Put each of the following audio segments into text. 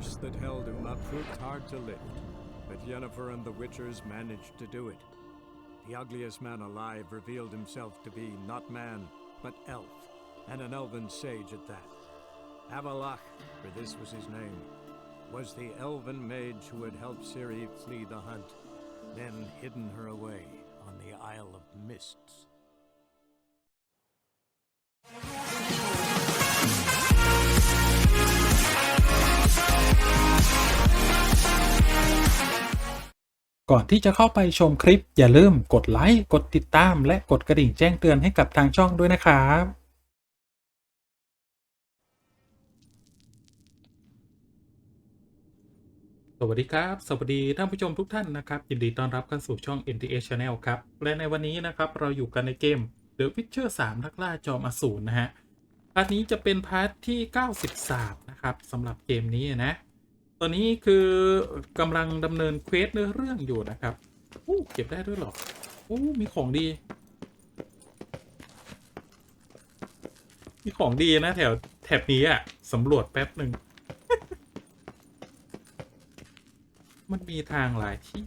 curse that held him proved hard to lift, but Yennefer and the Witchers managed to do it. The ugliest man alive revealed himself to be not man, but elf, and an elven sage at that. Avallac'h, for this was his name, was the elven mage who had helped Ciri flee the hunt, then hidden her away on the Isle of Mists. ก่อนที่จะเข้าไปชมคลิปอย่าลืมกดไลค์กดติดตามและกดกระดิ่งแจ้งเตือนให้กับทางช่องด้วยนะครับสวัสดีครับสวัสดีท่านผู้ชมทุกท่านนะครับยินดีต้อนรับเข้าสู่ช่อง Nts.Channel ครับและในวันนี้นะครับเราอยู่กันในเกม The Witcher 3 นักล่าจอมอสูรนะฮะพาร์ทนี้จะเป็นพาร์ทที่93นะครับสำหรับเกมนี้นะตอนนี้คือกำลังดำเนินเควสเรื่องอยู่นะครับเก็บได้ด้วยหรอมีของดีนะแถบนี้อ่ะสำรวจแป๊บหนึ่ง มันมีทางหลายที่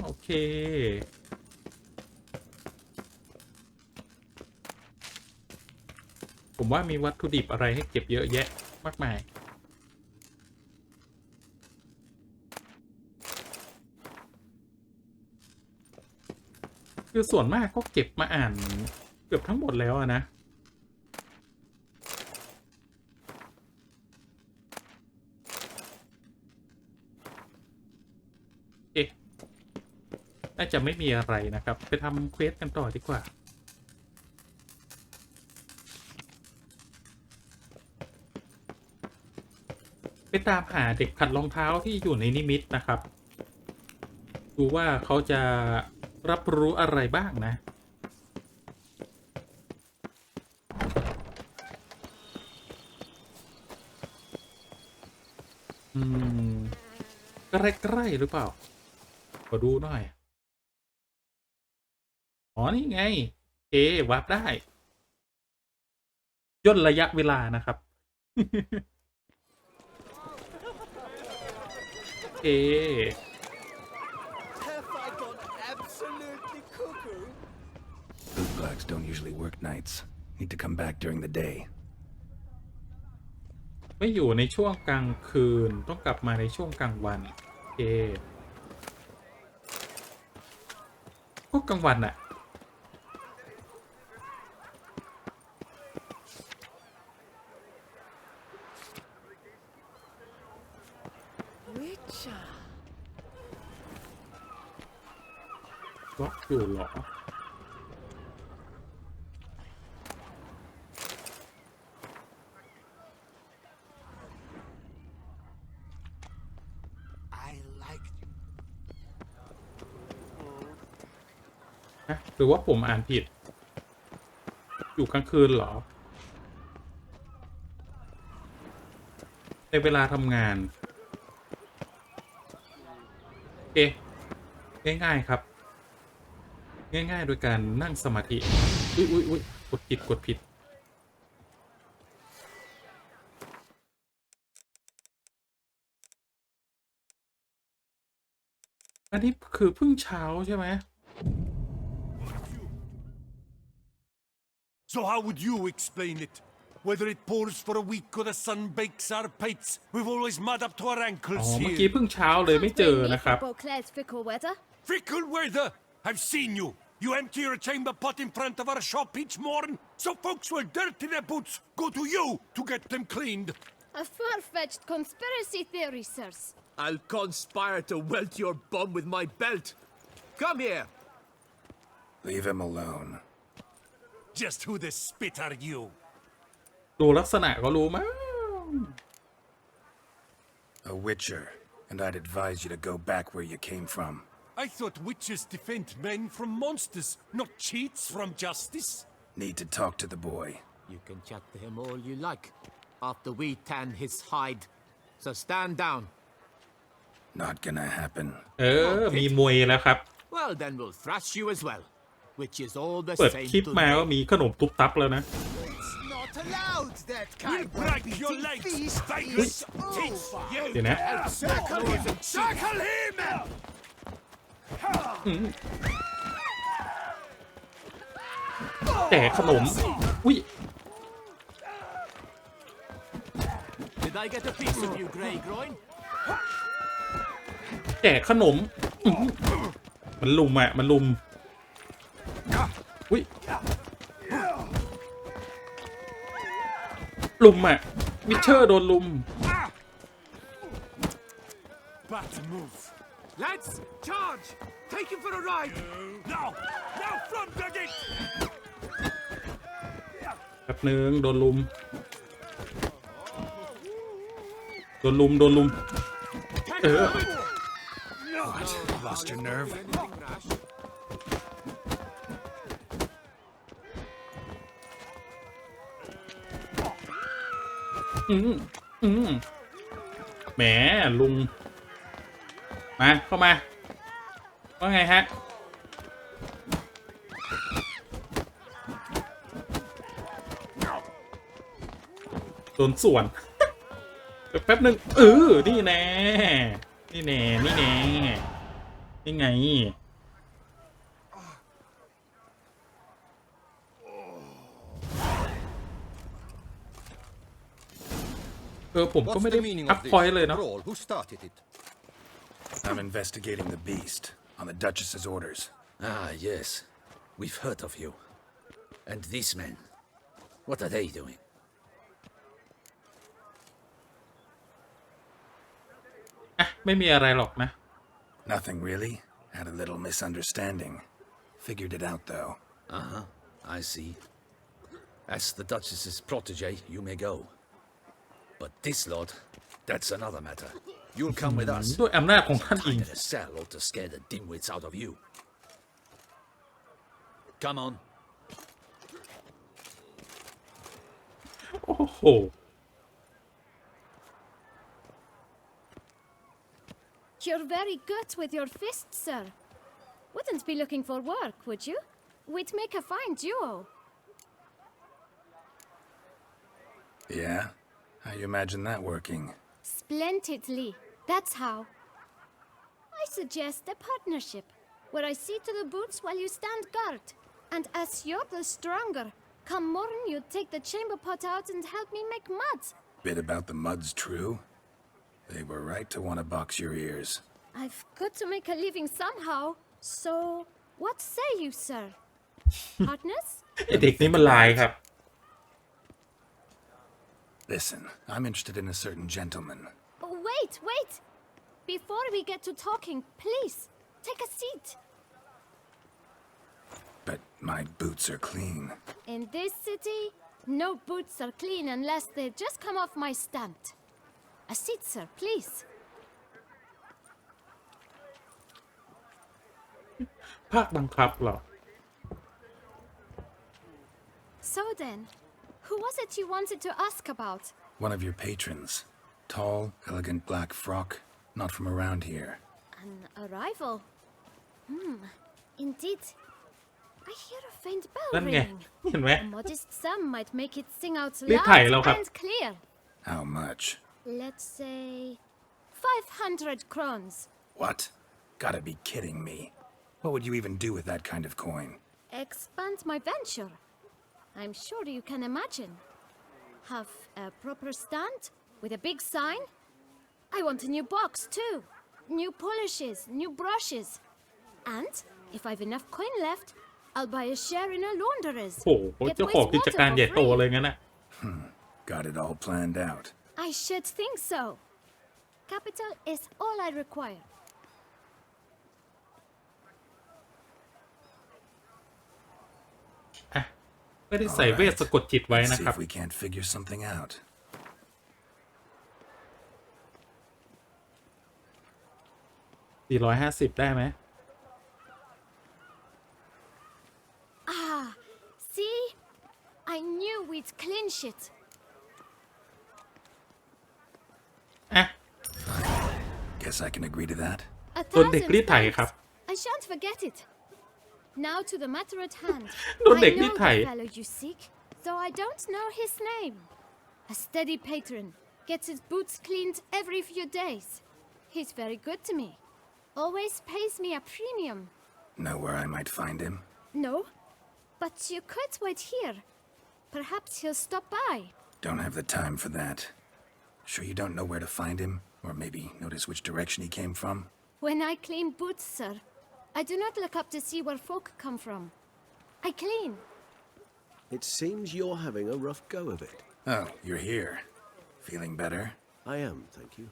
โอเคผมว่ามีวัตถุดิบอะไรให้เก็บเยอะแยะมากมายคือส่วนมากก็เก็บมาอ่านเกือบทั้งหมดแล้วนะน่าจะไม่มีอะไรนะครับไปทำเควสกันต่อดีกว่าไปตามหาเด็กขัดรองเท้าที่อยู่ในนิมิตนะครับดูว่าเขาจะรับรู้อะไรบ้างนะใกล้ๆหรือเปล่าขอดูหน่อยนี่ไงวาร์ปได้ย่นระยะเวลานะครับBootblacks don't usually work nights. Need to come back during the day. ไม่อยู่ในช่วงกลางคืนต้องกลับมาในช่วงกลางวันก็กลางวันอะก็อยู่หรอหรือว่าผมอ่านผิดอยู่กลางคืนเหรอในเวลาทำงานง่ายๆครับง่ายๆโดยการนั่งสมาธิอุ้ยกดผิดอันนี้คือเพิ่งเช้าใช่ไหมSo how would you explain it? Whether it pours for a week or the sun bakes our pipes, we've always mud up to our ankles here. เมื่อกี้เพิ่งเช้าเลยไม่เจอนะครับ Fickle weather? I've seen you. You empty your chamber pot in front of our shop each morning, so folks will dirty their boots, go to you to get them cleaned. A far-fetched conspiracy theory, sirs. I'll conspire to welt your bum with my belt. Come here. Leave him alone.Just who the spit are you? ดูลักษณะก็รู้มั้ง A witcher, and I'd advise you to go back where you came from. I thought witches defend men from monsters, not cheats from justice. Need to talk to the boy. You can chat to him all you like, after we tan his hide. So stand down. Not gonna happen. มีมวยแล้วครับ Well, then we'll thrash you as well.Which is all the เปิด same คลิปมาก็มีขนมตุ๊บตับแล้วนะ It's not not allowed that We'll kind break of your beating legs, feast virus is teach over. you. เดี๋ยวนะ Circle him! Circle him! แจกขนมอุ้ย Did I get a piece of you, Grey Groin? แจกขนมมันลุมอ่ะมันลุมอุ้ยลุมอ่ะวิเชอร์โดนลุม Bad move. Lads, charge! Take him for a ride! Now! Now from the gate! แป๊บนึงโดนลุมโดนลุมโดนลุมเออ What? Lost your nerve? แหมลุงมาเข้ามาว่าไงฮะโดนส่วนแป๊บนึงนี่แน่นี่แน่นี่แน่นี่ไงผมก็ไม่ได้อัพพอยต์เลยเนาะ Who started it? I'm investigating the beast on the Duchess's orders. Ah, yes. We've heard of you. And these men, what are they doing? ไม่มีอะไรหรอกนะ Nothing really. Had a little misunderstanding. Figured it out though. Uh-huh, I see. As the Duchess's protege, you may go. But this lot, that's another matter. You'll come with us. ด้วยอำนาจของท่านเอง Time in a cell ought to scare the dimwits out of you. Come on. โอ้โห You're very good with your fists, sir. Wouldn't be looking for work, would you? We'd make a fine duo. Yeah? How you imagine that working? Splendidly. That's how. I suggest a partnership, where I see to the boots while you stand guard. And as you're the stronger, come morn you take the chamber pot out and help me make mud. Bit about the mud's true? They were right to want to box your ears. I've got to make a living somehow, so what say you, sir? Partners? ไอเด็กนี่มันลายครับ Listen, I'm interested in a certain gentleman. Oh, wait! Before we get to talking, please, take a seat. But my boots are clean. In this city, no boots are clean unless they just come off my stamp. A seat, sir, please. ภาคบังคับเหรอ So then, who was it you wanted to ask about? One of your patrons. Tall, elegant black frock. Not from around here. An arrival? Indeed. I hear a faint bell นั่นไง ringing. เห็นไหม A modest sum might make it sing out รีบถ่ายเราครับ loud and clear. How much? Let's say 500 crowns. What? Gotta be kidding me. What would you even do with that kind of coin? Expand my venture. I'm sure you can imagine. Have a proper stand with a big sign. I want a new box too. New polishes, new brushes. And if I've enough coin left, I'll buy a share in a launderer's. โอ้โห Get เจ้าของกิจ wastewater การ for ใหญ่โต free. เลยงั้นนะ Got it all planned out. I should think so. Capital is all I require. ไม่ได้ใส่เวทสะกดจิตไว้ Let's นะ see ครับ if we can't figure something out. 450ได้ไหม See? I knew we'd clinch it. อ่ะ Guess I can agree to that. 1,000 โดนเด็กรีดไถครับ I shan't forget it. Now to the matter at hand. โดนเด็ก I รีด know ไถ the fellow you seek. though I don't know his name. A steady patron, gets his boots cleaned every few days. He's very good to me. Always pays me a premium. Know where I might find him? No, but you could wait here. Perhaps he'll stop by. Don't have the time for that. Sure you don't know where to find him? Or maybe notice which direction he came from? When I clean boots, sir, I do not look up to see where folk come from. I clean. It seems you're having a rough go of it. Oh, you're here. Feeling better? I am, thank you.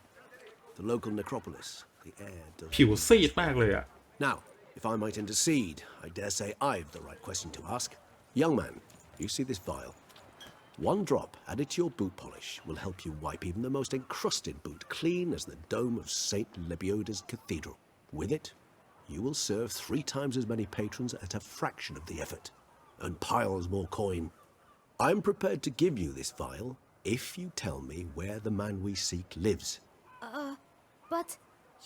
The local necropolis. The air does... ผิวซีดมากเลยอะ Now, if I might intercede, I dare say I've the right question to ask. Young man, you see this vial? One drop added to your boot polish will help you wipe even the most encrusted boot clean as the dome of St. Lebioda's Cathedral. With it, you will serve 3 times as many patrons at a fraction of the effort, and piles more coin. I'm prepared to give you this vial if you tell me where the man we seek lives. But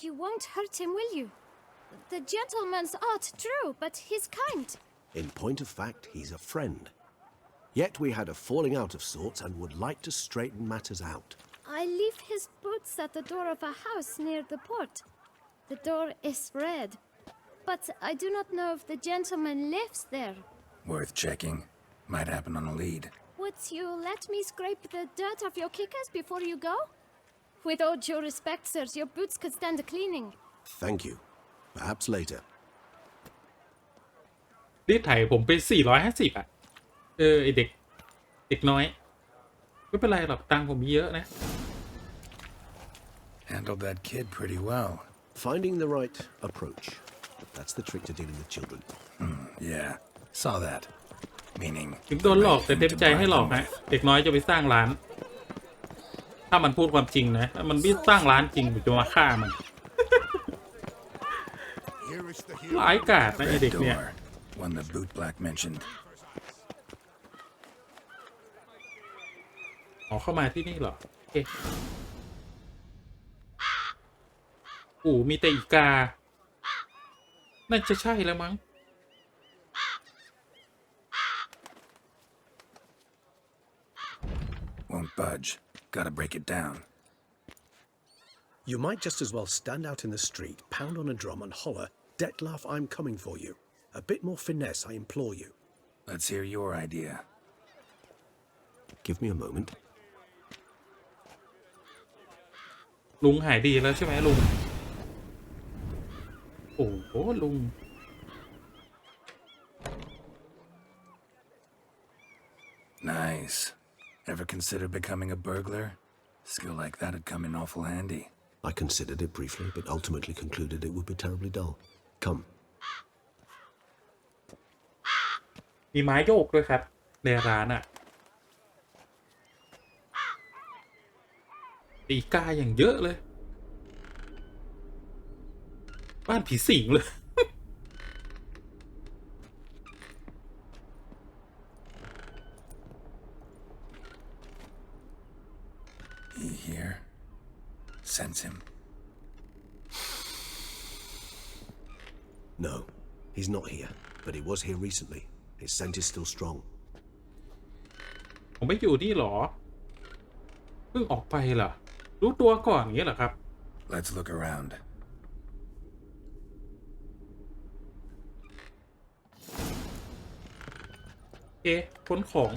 you won't hurt him, will you? The gentleman's odd, true, but he's kind. In point of fact, he's a friend. Yet we had a falling out of sorts and would like to straighten matters out. I leave his boots at the door of a house near the port. The door is red, but I do not know if the gentleman lives there. Worth checking. Might happen on a lead. Would you let me scrape the dirt off your kickers before you go? With all due respect, sirs, your boots could stand a cleaning. Thank you. Perhaps later. รีดไถผมไป450อะไอเด็กน้อยไม่เป็นไรหรอกตังค์ผมมีเยอะนะ Handled that kid pretty well. Finding the right approach. That's the trick to dealing with children. Yeah, saw that. Meaning... ถึงโดนหลอกแต่เต็มใจให้หลอกนะเด็กน้อยจะไปสร้างร้านถ้ามันพูดความจริงนะถ้ามันไม่สร้างร้านจริงผมจะมาฆ่ามันร้ายกาจนะไอเด็กเนี่ย One the boot black mentioned. อ๋อเข้ามาที่นี่เหรอโอเคโอ้มีแต่อีกาน่าจะใช่แล้วมั้ง Won't budge. Gotta break it down. You might just as well stand out in the street, pound on a drum and holler, Detlef, I'm coming for you. A bit more finesse, I implore you. Let's hear your idea. Give me a moment. ลุงหายดีแล้วใช่ไหมลุงโอ้โหลุง Nice. Ever consider becoming a burglar? Skill like that'd come in awful handy. I considered it briefly, but ultimately concluded it would be terribly dull. Come. มีไม้โยกด้วยครับในร้านอ่ะตีกาอย่างเยอะเลยบ้านผีสิงเลย He here? Sense him. No, he's not here, but he was here recently. His scent is still strong. ผมไม่อยู่นี่หรอเพิ่งออกไปเหรอรู้ตัวก่อนอย่างเงี้ยเหรอครับ Let's look around. โอเคค้นของ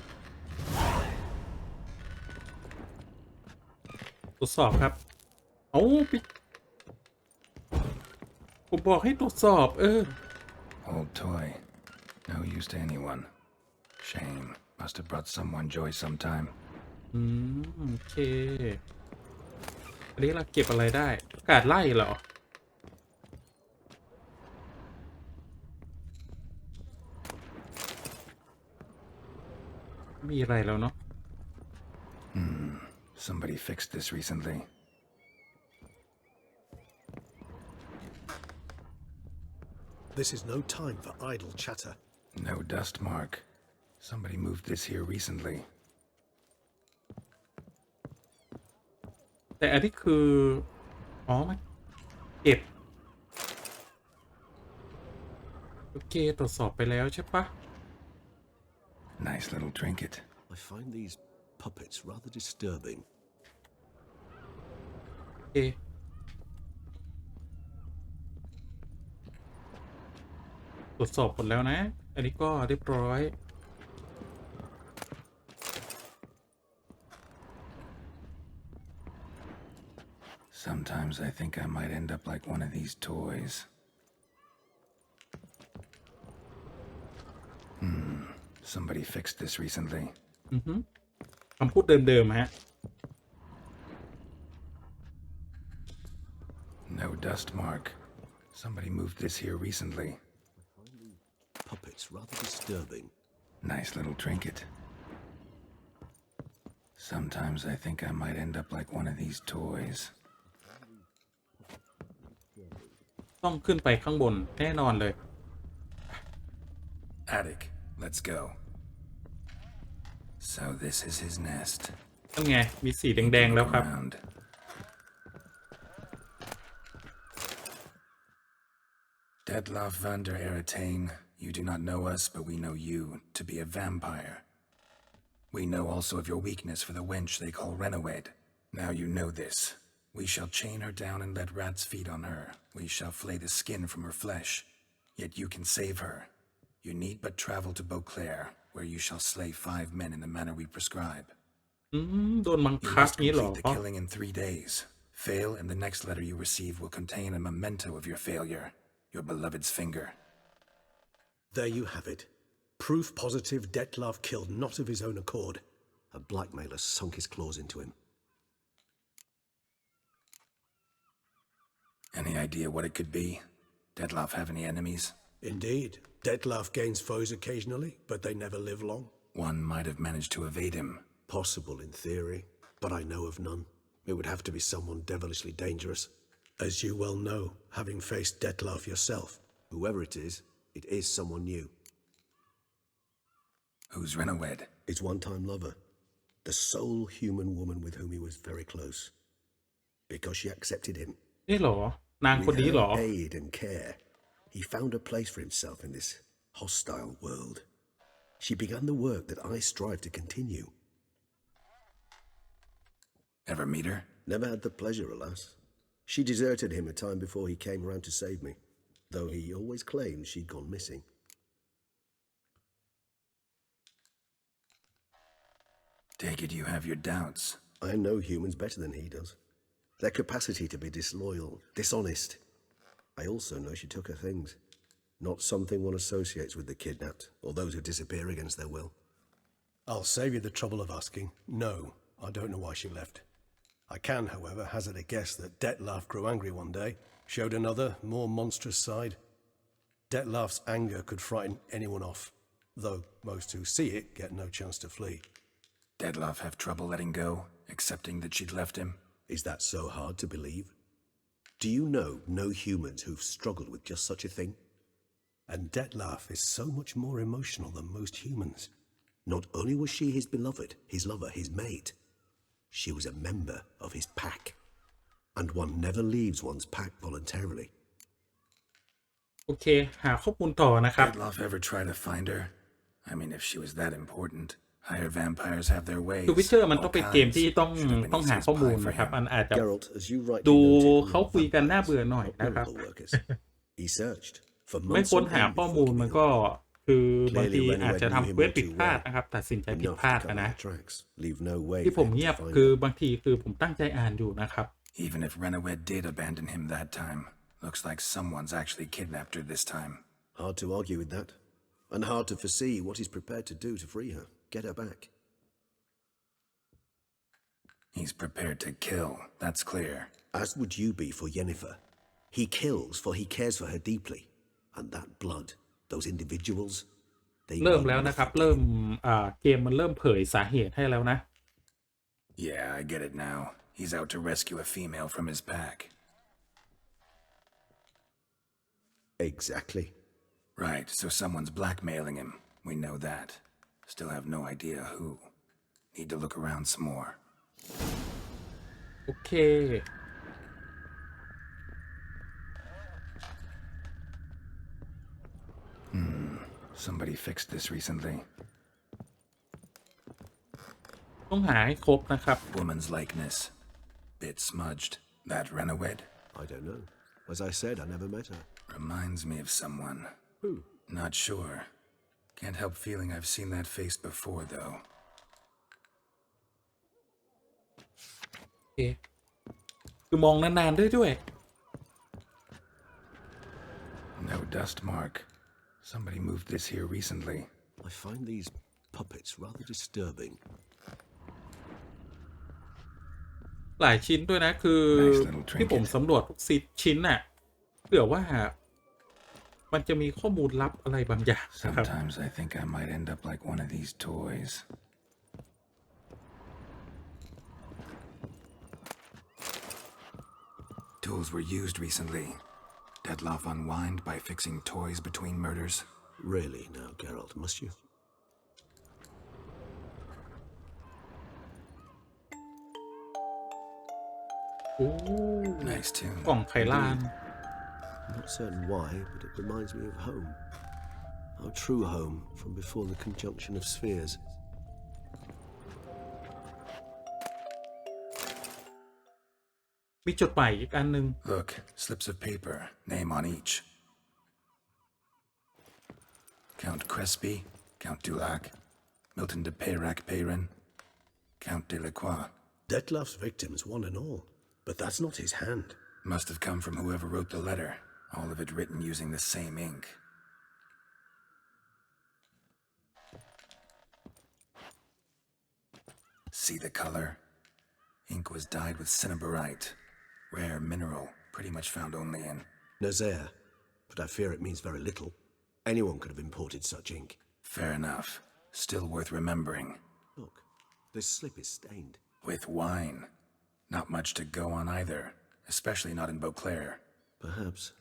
ตรวจสอบครับเอาปิผมบอกให้ตรวจสอบOld toy. No use to anyone. Shame. Must have brought someone joy sometime. โอเคอันนี้เราเก็บอะไรได้กาดไล่เหรอมีอะไรแล้วเนาะSomebody fixed this recently. This is no time for idle chatter. No dust mark. Somebody moved this here recently. แต่อันนี้คืออ๋อมันเก็บโอเคตรวจสอบไปแล้วใช่ปะ Nice little trinket. I find these puppets rather disturbing. โอเคตรวจสอบหมดแล้วนะอันนี้ก็เรียบร้อย Sometimes I think I might end up like one of these toys. Somebody fixed this recently. คำพูดเดิมๆฮะ No dust mark. Somebody moved this here recently. Puppets rather disturbing. Nice little trinket. Sometimes I think I might end up like one of these toys. ต้องขึ้นไปข้างบนแน่นอนเลย Attic, let's go. So this is his nest. นั่นไงมีสีแดงๆแล้วครับ Around. Detlav van der Ďeřišťan, you do not know us, but we know you to be a vampire. We know also of your weakness for the wench they call Renawed. Now you know this. We shall chain her down and let rats feed on her. We shall flay the skin from her flesh. Yet you can save her. You need but travel to Beauclair, where you shall slay 5 men in the manner we prescribe. โดนบัง You คับ must นี้เหรอ complete the killing in 3 days. Fail, and the next letter you receive will contain a memento of your failure. Your beloved's finger. There you have it. Proof positive Detlav killed not of his own accord. A blackmailer sunk his claws into him. Any idea what it could be? Detlav have any enemies? Indeed, Detlav gains foes occasionally, but they never live long. One might have managed to evade him. Possible in theory, but I know of none. It would have to be someone devilishly dangerous. As you well know, having faced Detlav yourself, whoever it is someone new. Who's Renawed? His one-time lover. The sole human woman with whom he was very close. Because she accepted him. นี่เหรอ นางคน With นี้เหรอ her aid and care, he found a place for himself in this hostile world. She began the work that I strive to continue. Ever meet her? Never had the pleasure, alas. She deserted him a time before he came round to save me, though he always claimed she'd gone missing. Take it you have your doubts. I know humans better than he does. Their capacity to be disloyal, dishonest. I also know she took her things. Not something one associates with the kidnapped, or those who disappear against their will. I'll save you the trouble of asking. No, I don't know why she left. I can, however, hazard a guess that Detlav grew angry one day, showed another, more monstrous side. Detlav's anger could frighten anyone off, though most who see it get no chance to flee. Detlav have trouble letting go, accepting that she'd left him? Is that so hard to believe? Do you know no humans who've struggled with just such a thing? And Detlav is so much more emotional than most humans. Not only was she his beloved, his lover, his mate, she was a member of his pack. And one never leaves one's pack voluntarily. โอเคหาข้อมูลต่อนะครับ Detlav ever try to find her? I mean, if she was that important. Higher vampires have their ways. คือ Witcher มันต้องเป็นเกมที่ต้องหาข้อมูลนะครับมันอาจจะดูเขาคุยกันน่าเบื่อหน่อยนะครับ ไม่ค้นหาข้อมูลมันก็คือบางทีอาจจะทำเควสผิดพลาดนะครับตัดสินใจผิดพลาดนะที่ผมเงียบคือบางทีคือผมตั้งใจอ่านอยู่นะครับ Even if Renawed did abandon him that time, looks like someone's actually kidnapped her this time. Hard to argue with that, and hard to foresee what he's prepared to do to free her. Get her back. He's prepared to kill, that's clear. As would you be for Yennefer. He kills for he cares for her deeply. And that blood, those individuals, they เริ่มแล้วนะครับเริ่มเกมมันเริ่มเผยสาเหตุให้แล้วนะ Yeah, I get it now. He's out to rescue a female from his pack. Exactly. Right, so someone's blackmailing him. We know that. Still have no idea who. Need to look around some more. โอเค Somebody fixed this recently. ต้องหาให้ครบนะครับ Woman's likeness. Bit smudged. That Renowed? I don't know. As I said, I never met her. Reminds me of someone. Who? Not sure. Can't help feeling I've seen that face before, though. โอเคคือมองนานๆด้วย No dust mark. Somebody moved this here recently. I find these puppets rather disturbing. หลายชิ้นด้วยนะคือที่ผมสำรวจทุกชิ้นน่ะเผื่อว่ามันจะมีข้อมูลลับอะไรบางอย่างนะครับ Sometimes I think I might end up like one of these toys. Tools were used recently. Dettlaff unwind by fixing toys between murders. Really now, Geralt, must you? Nice tune. กล่องไขลาน I'm not certain why, but it reminds me of home. Our true home from before the conjunction of spheres. มีจดหมายอีกอันหนึ่ง Look, slips of paper, name on each. Count Crespi, Count Dulac, Milton de Peyrac-Peyrin, Count de la Croix. Dettlaff's victims, one and all. But that's not his hand. Must have come from whoever wrote the letter, all of it written using the same ink. See the color? Ink was dyed with cinnabarite, rare mineral, pretty much found only in Nazaire, but I fear it means very little. Anyone could have imported such ink. Fair enough. Still worth remembering. Look, this slip is stained. With wine. Not much to go on either, especially not in Beauclair. Perhaps.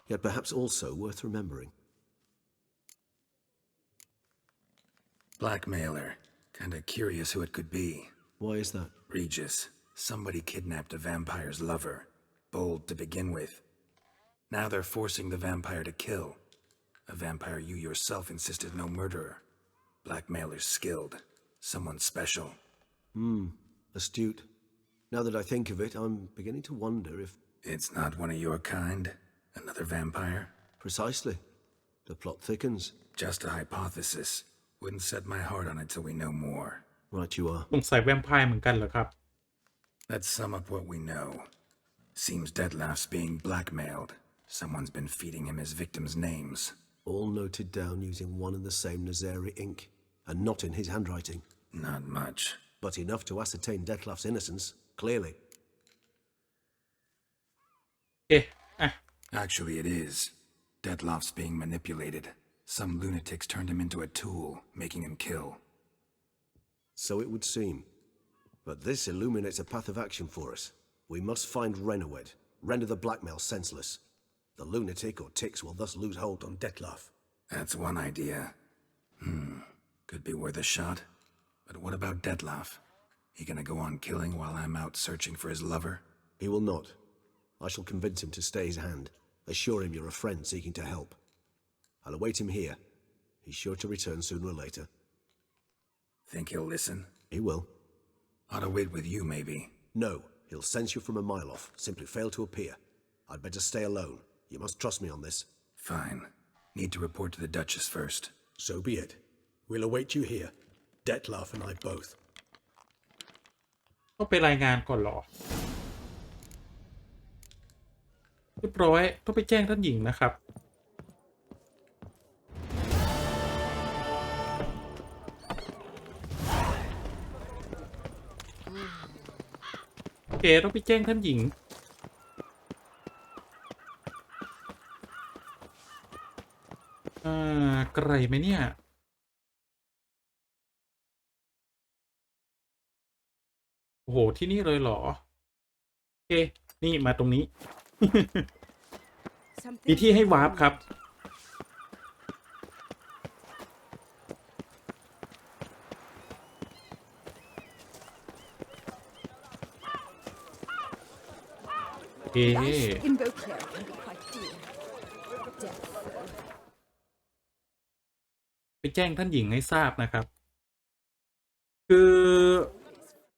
Yet perhaps also worth remembering. Blackmailer. Kinda curious who it could be. Why is that? Regis. Somebody kidnapped a vampire's lover. Bold to begin with. Now they're forcing the vampire to kill. A vampire you yourself insisted no murderer. Blackmailer's skilled. Someone special. Astute. Now that I think of it, I'm beginning to wonder if... It's not one of your kind? Another vampire? Precisely. The plot thickens. Just a hypothesis. Wouldn't set my heart on it till we know more. Right you are. สงสัยแวมไพร์เหมือนกันเหรอครับ Let's sum up what we know. Seems Dettlaff's being blackmailed. Someone's been feeding him his victims' names. All noted down using one and the same Nazari ink, and not in his handwriting. Not much. But enough to ascertain Dettlaff's innocence, clearly. เอ๊ะอ่ะ Actually, it is. Dettlaff's being manipulated. Some lunatics turned him into a tool, making him kill. So it would seem. But this illuminates a path of action for us. We must find Renowed, render the blackmail senseless. The lunatic or ticks will thus lose hold on Dettlaff. That's one idea. Could be worth a shot. But what about Dettlaff? He gonna go on killing while I'm out searching for his lover? He will not. I shall convince him to stay his hand. Assure him you're a friend seeking to help. I'll await him here. He's sure to return sooner or later. Think he'll listen? He will. Ought to wait with you, maybe. No, he'll sense you from a mile off. Simply fail to appear. I'd better stay alone. You must trust me on this. Fine. Need to report to the Duchess first. So be it. We'll await you here. Dettlaff and I both. ต้องไปรายงานก่อนเหรอเรียบร้อยต้องไปแจ้งท่านหญิงนะครับโอเคต้องไปแจ้งท่านหญิงไกลไหมเนี่ยโอ้โหที่นี่เลยเหรอโอเคนี่มาตรงนี้ มีที่ให้วาร์ปครับโอเค In Beauclair can be quite dear. Death. ไปแจ้งท่านหญิงให้ทราบนะครับ คือ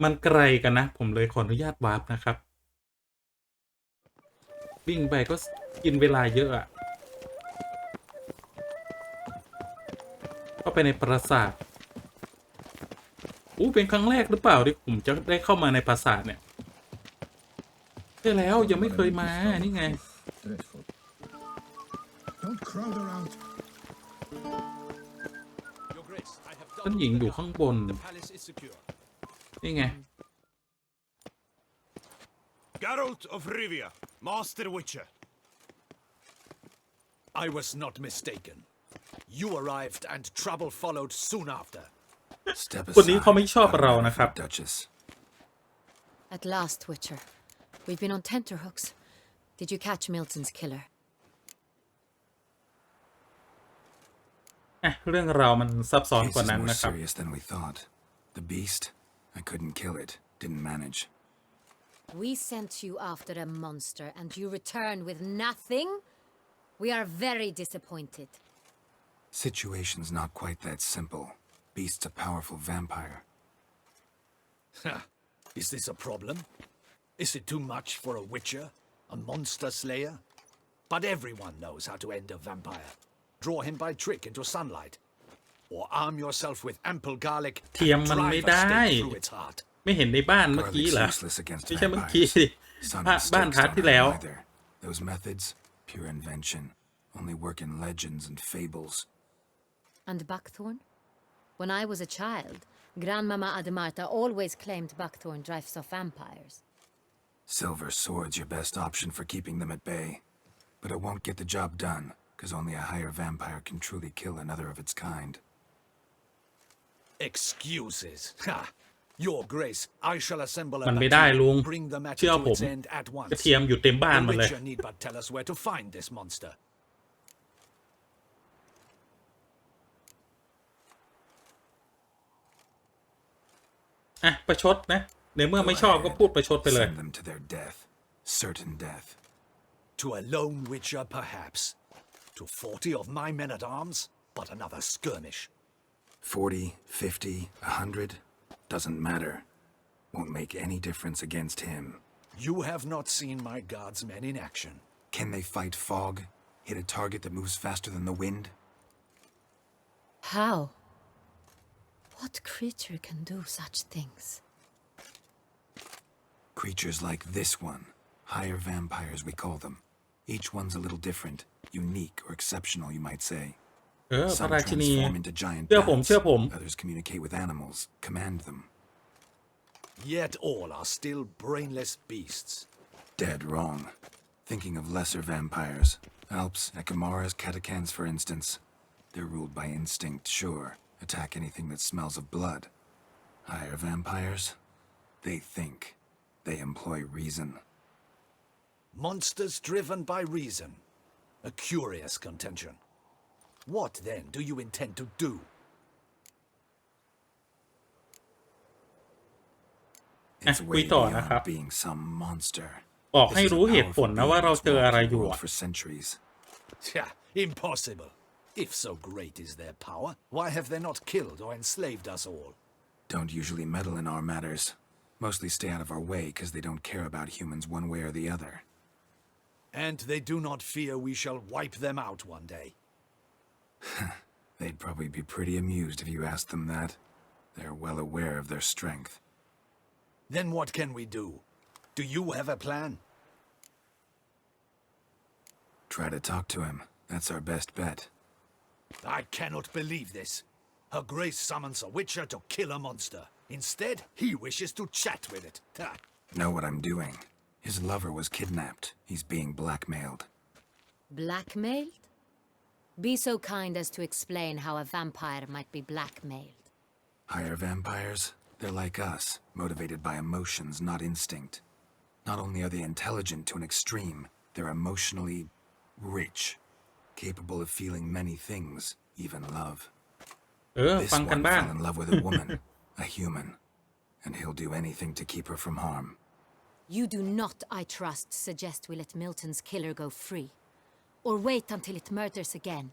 มันไกลกันนะผมเลยขออนุญาตวาร์ปนะครับวิ่งไปก็กินเวลาเยอะอะเข้าไปในปราสาทเป็นครั้งแรกหรือเปล่าที่ผมจะได้เข้ามาในปราสาทเนี่ยใช่แล้วยังไม่เคยมานี่ไงท่านหญิงอยู่ข้างบนนี่ไง Geralt of Rivia, Master Witcher. I was not mistaken. You arrived and trouble followed soon after. Step คนนี้เขา aside. ไม่ชอบเรานะครับ Duchess. At last, Witcher. We've been on tenterhooks. Did you catch Milton's killer? เรื่องราวมันซับซ้อน Case กว่า is นั้น more นะครับ serious than we thought. The beast, I couldn't kill it. Didn't manage. We sent you after a monster and you returned with nothing? We are very disappointed. Situation's not quite that simple. Beast's a powerful vampire. Is this a problem? Is it too much for a witcher? A monster slayer? But everyone knows how to end a vampire. Draw him by trick into sunlight. Or arm yourself with ample garlic เทียม and มันไม่ drive a ได้ stake through its heart. ไม่เห็นในบ้านเมื่อกี้ Garlic's เหรอ useless against ไม่ใช่เมื่อกี้ vampires. สิ Sun บ้าน stakes พาร์ท don't ที่ hurt แล้ว either. Those methods, pure invention. Only work in legends and fables. And buckthorn? When I was a child, Grandmama Ademarta always claimed buckthorn drives off vampires. Silver sword's your best option for keeping them at bay. But it won't get the job done, because only a higher vampire can truly kill another of its kind. Excuses. Ha! Your Grace, I shall assemble a มันไม่ได้ลุง battalion, bring the matter เชื่อ to ผม its end at กระ once. เทียมอยู่เต็มบ้าน The มันเลย Witcher need but tell us where to find this monster. ประชดนะในเมื่อไม่ชอบก็พูดประชดไปเลย Send them to their death. Certain death. To a lone Witcher, perhaps. To 40 of my men-at-arms, but another skirmish. 40, 50, 100. Doesn't matter. Won't make any difference against him. You have not seen my guardsmen in action. Can they fight fog? Hit a target that moves faster than the wind? How? What creature can do such things? Creatures like this one. Higher vampires, we call them. Each one's a little different. Unique or exceptional, you might say. พระ Some ราชินี transform into giant เชื่อผม bats. เชื่อผม Others communicate with animals, command them. Yet all are still brainless beasts. Dead wrong. Thinking of lesser vampires. Alps, Ekamaras, Catacans, for instance. They're ruled by instinct, sure. Attack anything that smells of blood. Higher vampires? They think. They employ reason. Monsters driven by reason. A curious contention. What, then, do you intend to do? It's way คุยต่อนะครับ beyond being some monster. บอก This ให้ is a รู้เหตุผล powerful นะ being ว่าเรา that's เจออะไร walked อยู่ the world อะ for centuries. Yeah, impossible. If so great is their power, why have they not killed or enslaved us all? Don't usually meddle in our matters. Mostly stay out of our way because they don't care about humans one way or the other. And they do not fear we shall wipe them out one day. They'd probably be pretty amused if you asked them that. They're well aware of their strength. Then what can we do? Do you have a plan? Try to talk to him. That's our best bet. I cannot believe this. Her Grace summons a Witcher to kill a monster. Instead, he wishes to chat with it. Ha. Know what I'm doing. His lover was kidnapped. He's being blackmailed. Blackmailed? Be so kind as to explain how a vampire might be blackmailed. Higher vampires? They're like us, motivated by emotions, not instinct. Not only are they intelligent to an extreme, they're emotionally rich, capable of feeling many things, even love. ฟั This งกัน one บ้าง fell in love with a woman, a human, and he'll do anything to keep her from harm. You do not, I trust, suggest we let Milton's killer go free. Or wait until it murders again.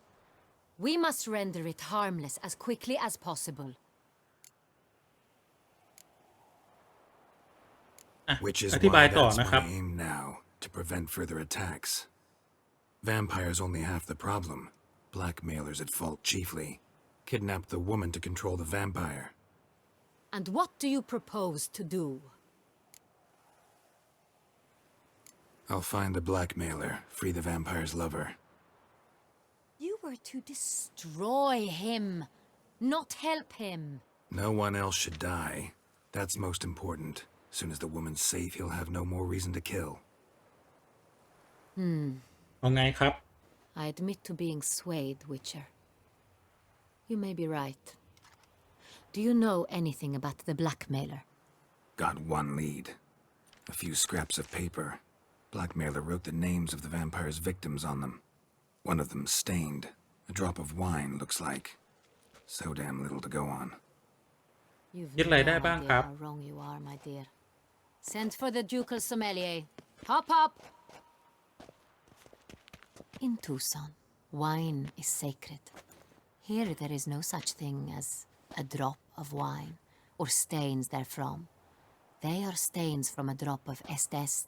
We must render it harmless as quickly as possible. Which is อธิบาย why ต่อ that's นะครับ my aim now, to prevent further attacks. Vampires only half the problem. Blackmailers at fault chiefly. Kidnap the woman to control the vampire. And what do you propose to do? I'll find the blackmailer, free the vampire's lover. You were to destroy him, not help him. No one else should die. That's most important. As soon as the woman's safe, he'll have no more reason to kill. เอาไงครับ I admit to being swayed, Witcher. You may be right. Do you know anything about the blackmailer? Got one lead. A few scraps of paper. Blackmailer wrote the names of the vampire's victims on them. One of them stained. A drop of wine, looks like. So damn little to go on. You've ยึดอะไร no ได้บ้าง idea ครับ how wrong you are, my dear. Send for the ducal sommelier. Hop, hop! In Tucson, wine is sacred. Here there is no such thing as a drop of wine or stains therefrom. They are stains from a drop of Est,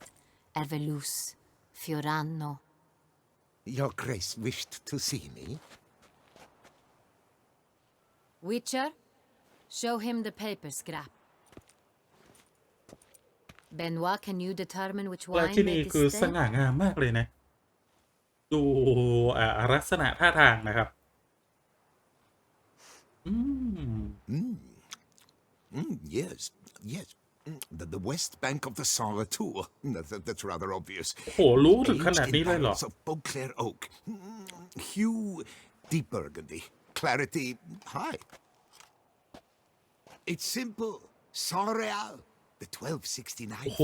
Ervelus, Fiorano. Your Grace wished to see me? Witcher, show him the paper scrap. Benoit, can you determine which รา wine ชินี made คือ this ส stain? ง่างามมากเลยนะ ดูลักษณะท่าทางนะครับ Yes, yes. The west bank of the Sarre Tour. That's rather obvious. โอ้โห รู้ถึงข Aged นาด in นี้เลยเหรอ barrels of Beauclair oak. Hue, deep burgundy. Clarity, high. It's simple. Saint-Réal, the 1269. โอ้โห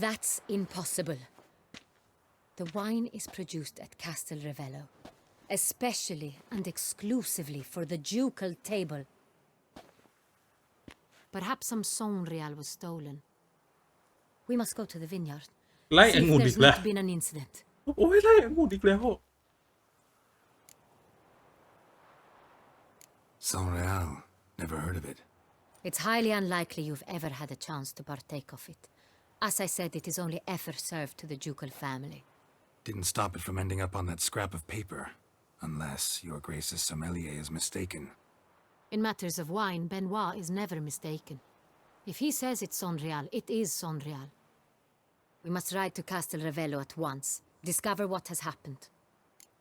That's impossible. The wine is produced at Castel Ravello, especially and exclusively for the ducal table. Perhaps some Saint-Réal was stolen. We must go to the vineyard. ไล่ See อ if งุ่นอี there's กแล้ว not been an incident. โอ้ยไล่องุ่นอีกแล้ว Saint-Réal. Never heard of it. It's highly unlikely you've ever had a chance to partake of it. As I said, it is only ever served to the ducal family. Didn't stop it from ending up on that scrap of paper. Unless your Grace's sommelier is mistaken. In matters of wine, Benoit is never mistaken. If he says it's Saint-Réal, it is Saint-Réal. We must ride to Castel Ravello at once. Discover what has happened.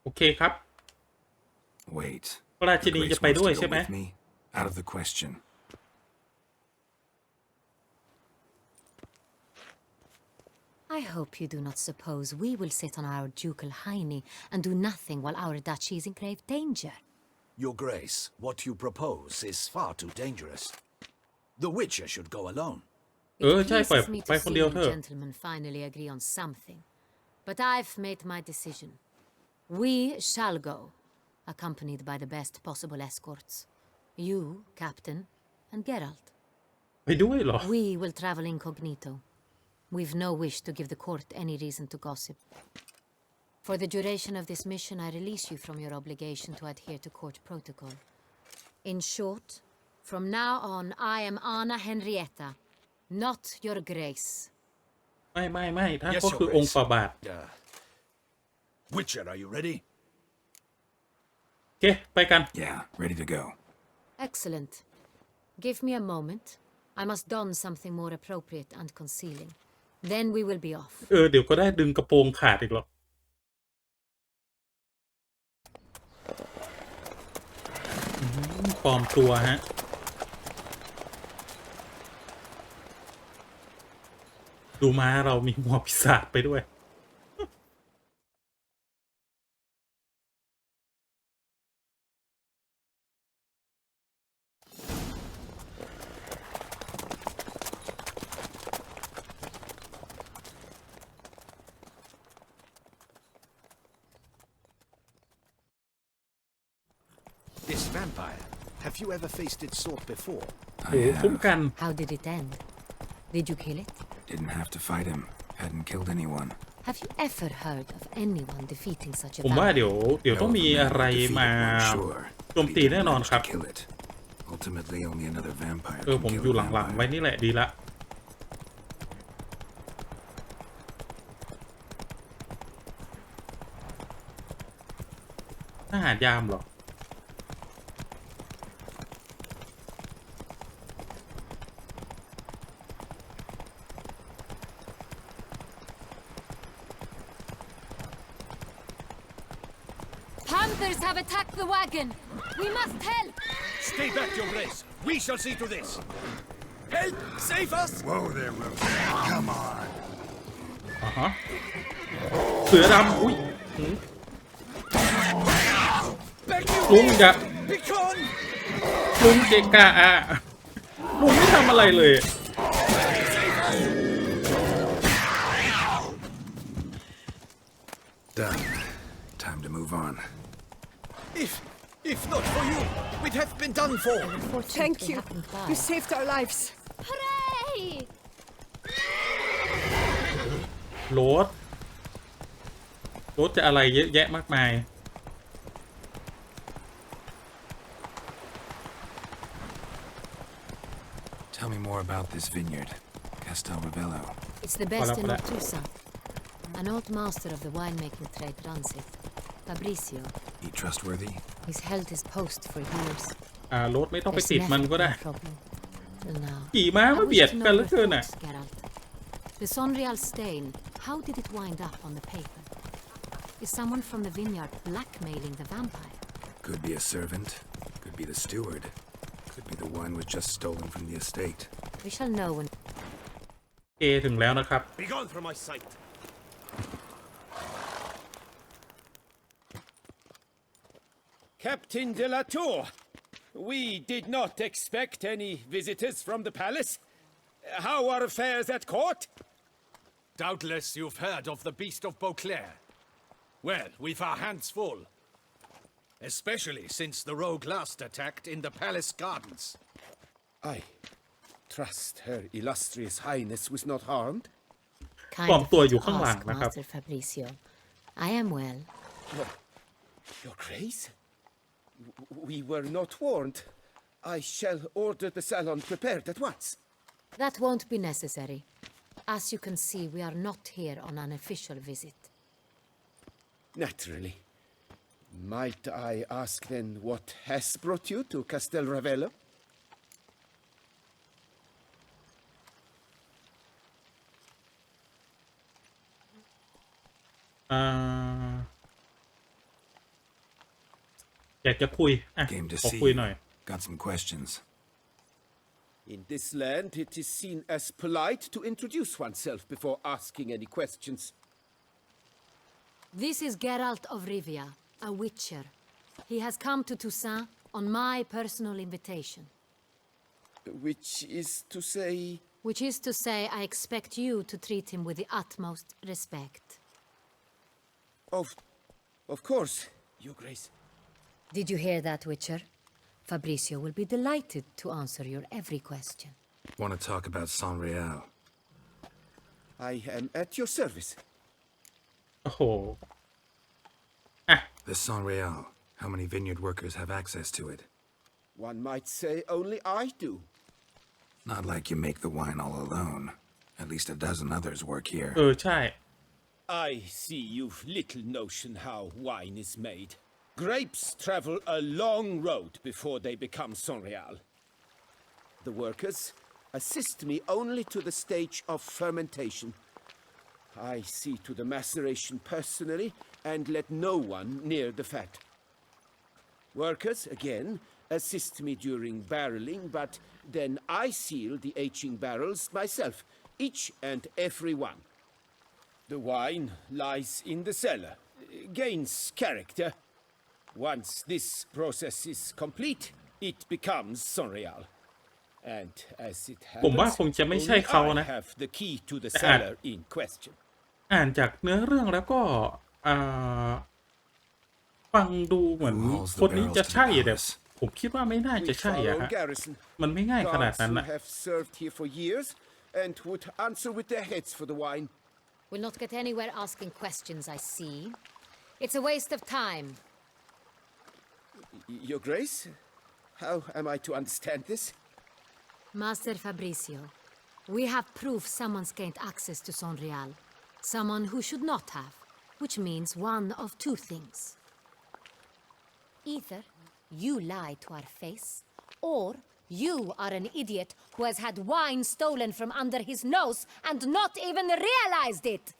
โอเคครับ Wait. ราชิ Your นี Grace จะไป wants ด้วย to ใช่ go ไหม with me? Out of the question. I hope you do not suppose we will sit on our ducal hiney and do nothing while our duchy is in grave danger. Your Grace, what you propose is far too dangerous. The Witcher should go alone. เออ ใช่ It ปล่อย pleases me ไป to คน see เดียว you เถอะ gentlemen finally agree on something. But I've made my decision. We shall go, accompanied by the best possible escorts. You, Captain, and Geralt. ไปด้วยเหรอ We will travel incognito. We've no wish to give the court any reason to gossip. For the duration of this mission, I release you from your obligation to adhere to court protocol. In short, from now on, I am Anna Henrietta, not your grace. ไม่ท่าน Yes, ก็ Your คือองค์ Grace. ฝ่าบาท Witcher, are you ready? โอเค ไปกัน Yeah, ready to go. Excellent. Give me a moment. I must don something more appropriate and concealing. Then we will be off. เดี๋ยวก็ได้ดึงกระโปรงขาดอีกหรอกปลอมตัวฮะ ดูมาเรามีหัวปีศาจไปด้วย This vampire, have you ever faced its sort before? โอ้โหคุ้มกัน How did it end? Did you kill it? Didn't have to fight him. Hadn't killed anyone. Have you ever heard of anyone defeating such a ผมว่า vampire? เดี๋ยวต้องมีอะไรมา Sure. โจมตีแน่นอนครับ Kill it. Ultimately, only another vampire ผม can อ kill ยู่ a หลังๆไว้ vampire. นี่แหละดีละทหารยามเหรอ Panthers have attacked the wagon. We must help. Stay back, Your Grace. We shall see to this. Help! Save us! Whoa there, Rosie. Come on. ฮะเสือดำอุ้ย Back you ลุงอย่า Be gone! ลุงเกะกะอ่ะลุงไม่ทำอะไรเลย Done. Time to move on. If not for you, we'd have been done for. Thank you. You saved our lives. Hooray! โรถจะอะไรเยอะแยะมากมาย Tell me more about this vineyard, Castel Ravello. It's the best in Hola. Ottusa. An old master of the winemaking trade runs it. Fabrizio. He trustworthy? He's held his post for years. รถไม่ต้องไป There's ติดมัน never ก็ได้ been a problem. Till now. ขี่ม้า I มา wish เบียด to know กันเหลือ your เกินอ่ะ thoughts, Geralt. The Sonreal stain, how did it wind up on the paper? Is someone from the vineyard blackmailing the vampire? Could be a servant, could be the steward, could be the wine was just stolen from the estate. We shall know when. ถึงแล้วนะครับ Be gone from my sight. Captain de la Tour, we did not expect any visitors from the palace. How are affairs at court? Doubtless you've heard of the Beast of Beauclair. Well, we've our hands full. Especially since the rogue last attacked in the palace gardens. I trust Her Illustrious Highness was not harmed. Kind ปลอม of ตัว you อยู่ to ข้างหลัง ask, นะครับ Master Fabrizio. I am well. Your Grace? We were not warned. I shall order the salon prepared at once. That won't be necessary. As you can see, we are not here on an official visit. Naturally. Might I ask then what has brought you to Castel Ravello? อยากจะคุย Came to ขอ see คุย you. หน่อย Got some questions. In this land, it is seen as polite to introduce oneself before asking any questions. This is Geralt of Rivia, a witcher. He has come to Toussaint on my personal invitation. Which is to say... Which is to say, I expect you to treat him with the utmost respect. Of course, Your Grace. Did you hear that, Witcher? Fabrizio will be delighted to answer your every question. Want to talk about Sonreal? I am at your service. โอ้โห The Sonreal. How many vineyard workers have access to it? One might say only I do. Not like you make the wine all alone. At least a dozen others work here. ใช่ I see you've little notion how wine is made. Grapes travel a long road before they become Sonreal. The workers assist me only to the stage of fermentation. I see to the maceration personally and let no one near the fat. Workers, again, assist me during barreling, but then I seal the aging barrels myself, each and every one. The wine lies in the cellar, gains character. Once this process is complete, it becomes Sonreal. And as it ผมว่า happens, คงจะไม่ใช่ only เขา I นะ have the key to the cellar in question. อ่านจากเนื้อเรื่องแล้วก็ฟังดูเหมือนคนนี้จะใช่แต่ผมคิดว่าไม่น่า We จะใช่อะ follow ฮะ garrison. มันไม่ง่ายขนาด Guards นั้น who นะ have served here for years and would answer with their heads for the wine. We'll not get anywhere asking questions, I see. It's a waste of time. Your Grace, How am I to understand this? Master Fabricio, we have proof someone's gained access to Sonreal. Someone who should not have, which means one of two things. Either you lie to our face, or you are an idiot who has had wine stolen from under his nose and not even realized it.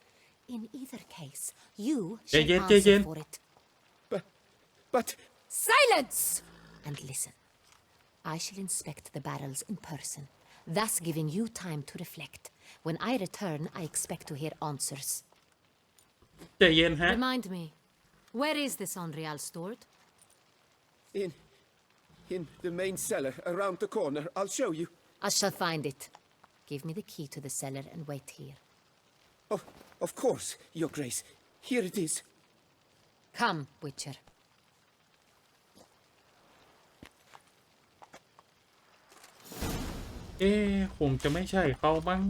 In either case, you shall answer for it. But... Silence! And listen. I shall inspect the barrels in person, thus giving you time to reflect. When I return, I expect to hear answers. ใจเย็นฮะ Remind me, where is the Sonreal stored? In the main cellar around the corner. I'll show you. I shall find it. Give me the key to the cellar and wait here. Oh, of course, Your Grace. Here it is. Come, Witcher. คงจะไม่ใช่เขาบ้าง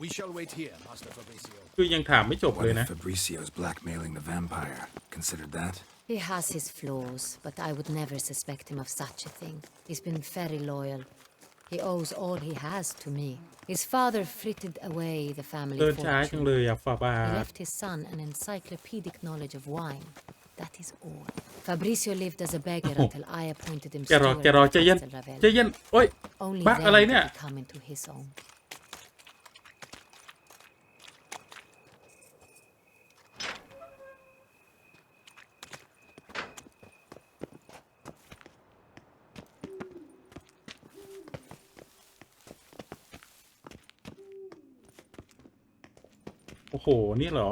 We shall wait here, Master Fabricio. คือยังถามไม่จบ What เลย if นะ Fabricio's blackmailing the vampire? Considered that? He has his flaws, but I would never suspect him of such a thing. He's been very loyal. He owes all he has to me. His father frittered away the family เดินช้าจัง fortune. เลยอะฝ่าบา He ท left his son an encyclopedic knowledge of wine. That is all. Fabricio lived as a beggar until I appointed him แกรอ steward ใจ of เย็น Castle Ravel. ใจเย็นโอ้ย Only บัก then อะไร did เนี่ย he come into his own. โอ้โห นี่เหรอ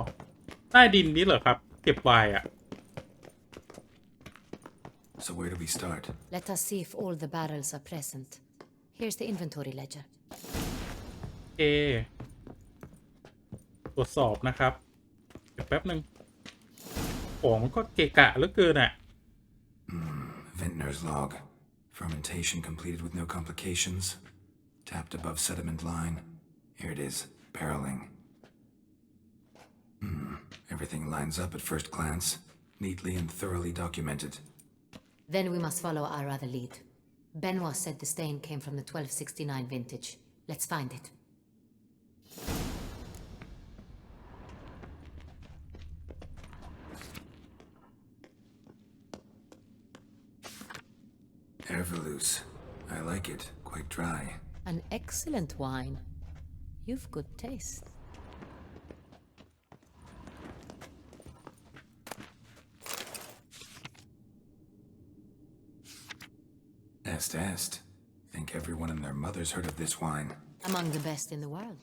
ใต้ดินนี้เหรอครับ เก็บไวน์อะ So where do we start? Let us see if all the barrels are present. Here's the inventory ledger. เอตรวจสอบนะครับเดี๋ยวแป๊บนึงของมันก็เกะกะเหลือเกินอะ Vintner's log. Fermentation completed with no complications. Tapped above sediment line. Here it is. Barreling. Everything lines up at first glance. Neatly and thoroughly documented. Then we must follow our other lead. Benoit said the stain came from the 1269 vintage. Let's find it. Ervelous. I like it. Quite dry. An excellent wine. You've good taste. Est. Think everyone and their mother's heard of this wine. Among the best in the world.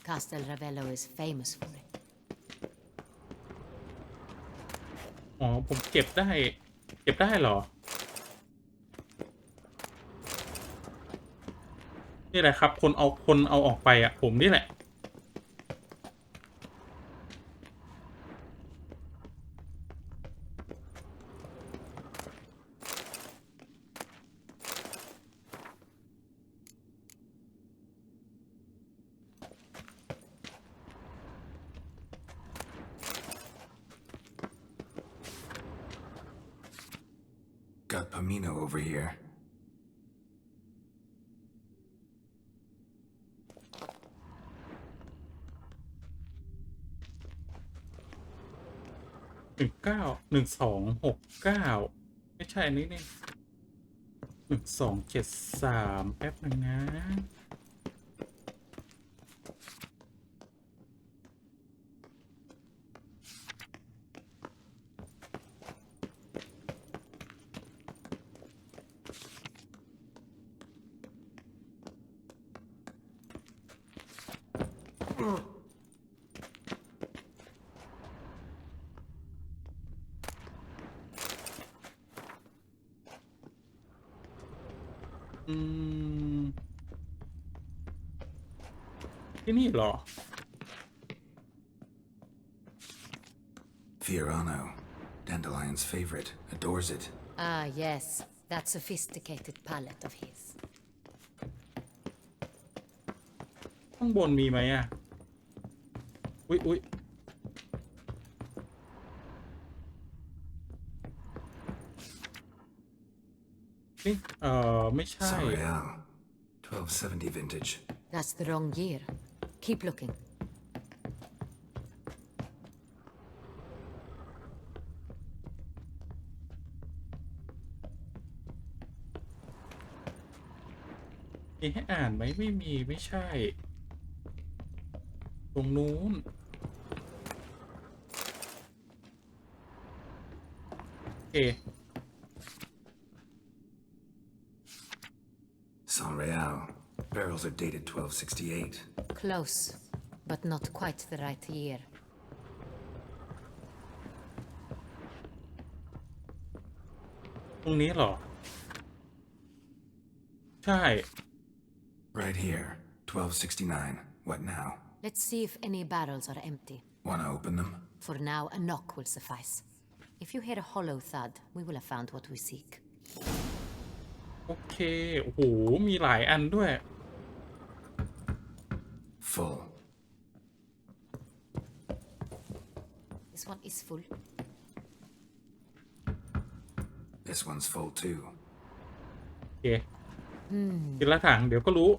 Castel Ravello is famous for it. อ๋อผมเก็บได้เหรอ นี่แหละครับ คนเอาออกไปอ่ะผมนี่แหละ Got Pomino over here. $19,1269ไม่ใช่อันนี้นี่1273แป๊บนึงนะที่นี่เหรอ Fiorano. Dandelion's favorite. Adores it. Ah, yes. That sophisticated palate of his. ข้างบนมีไหมอ่ะ อุ๊ย นี่ไม่ใช่ Saint-Réal, 1270 vintage. That's the wrong year. Keep looking. มีให้อ่านไหมไม่มีไม่ใช่ ตรงนู้นโอเค Saint-Réal. Barrels are dated 1268. Close, but not quite the right year. ตรงนี้เหรอ ใช่ Right here, 1269. What now? Let's see if any barrels are empty. Wanna open them? For now, a knock will suffice. If you hear a hollow thud, we will have found what we seek. โอเค โอ้โห มีหลายอันด้วย Full. This one is full. This one's full too. โอเคทีละถังเดี๋ยวก็รู้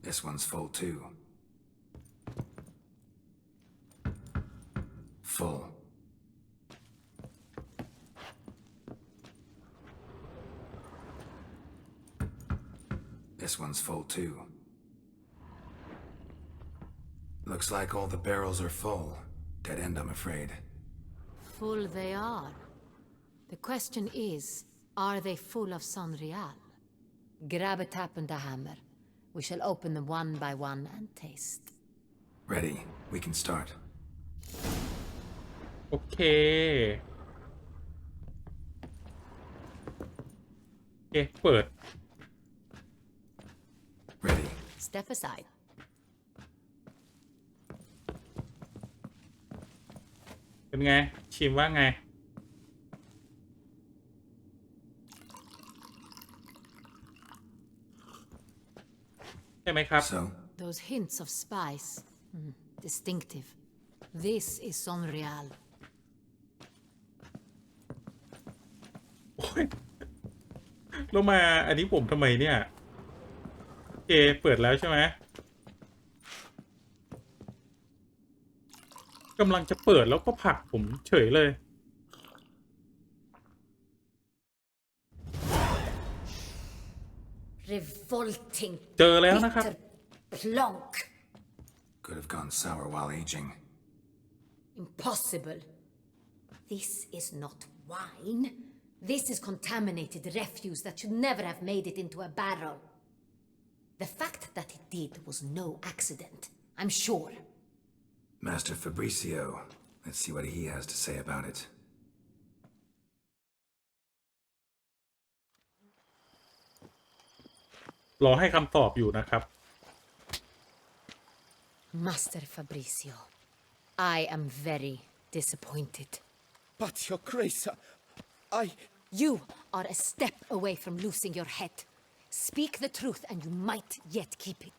This one's full too. Full. This one's full too. Looks like all the barrels are full. Dead end, I'm afraid. Full they are. The question is, are they full of Saint-Réal? Grab a tap and a hammer. We shall open them one by one and taste. Ready. We can start. โอเค โอเค เปิด Ready. Step aside. เป็นไง ชิมว่าไง ใช่ไหมครับ So, Those hints of spice. Distinctive. This is Saint-Réal. โอ้ยแล้วมาอันนี้ผมทำไมเนี่ยโอเคเปิดแล้วใช่ไหมกำลังจะเปิดแล้วก็ผลักผมเฉยเลย Revolting. เจอแล้วนะครับ Plonk. could have gone sour while aging. Impossible. This is not wine. This is contaminated refuse that should never have made it into a barrel. The fact that it did was no accident, I'm sure. Master Fabricio. Let's see what he has to say about it. รอให้คำตอบอยู่นะครับ Master Fabricio, I am very disappointed. But, Your Grace, You are a step away from losing your head. Speak the truth and you might yet keep it.